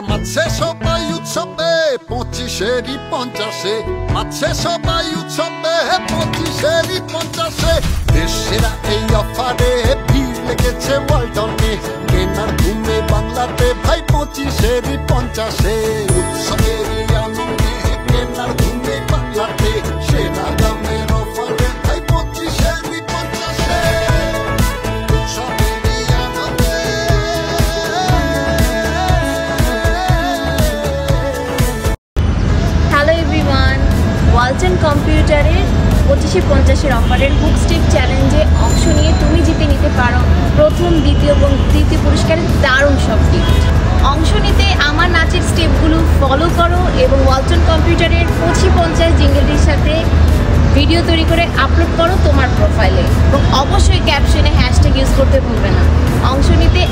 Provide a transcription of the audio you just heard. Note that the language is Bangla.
মাছে সবাই উৎসবে 25-এরই 50-এ, মাছে সবাই উৎসবে 25-এরই 50-এ। দেশেরা এই অফারে ভিড় লেগেছে ওয়ালটনে, কেনার ঘুমে বাংলাতে ভাই 25-এরই 50-এ। উৎসবেরই আনন্দে কেনার ঘুমে বাংলাতে, সেরা দামের অফারে ভাই 25-এরই 50-এ। উৎসবেরই আনন্দে। হ্যালো এভরিওয়ান, ওয়ালটন কম্পিউটারের 25-50-এর অফারের হুক স্টিক চ্যালেঞ্জে অংশ নিয়ে তুমি জিতে নিতে পারো প্রথম, দ্বিতীয় এবং তৃতীয় পুরস্কারের দারুণ সব গিফট। অংশ নিতে আমার নাচের স্টেপগুলো ফলো করো এবং ওয়ালটন কম্পিউটারের 25-50 জিঙ্গলটির সাথে ভিডিও তৈরি করে আপলোড করো তোমার প্রোফাইলে, এবং অবশ্যই ক্যাপশনে হ্যাশট্যাগ ইউজ করতে ভুলবে না। অংশ নিতে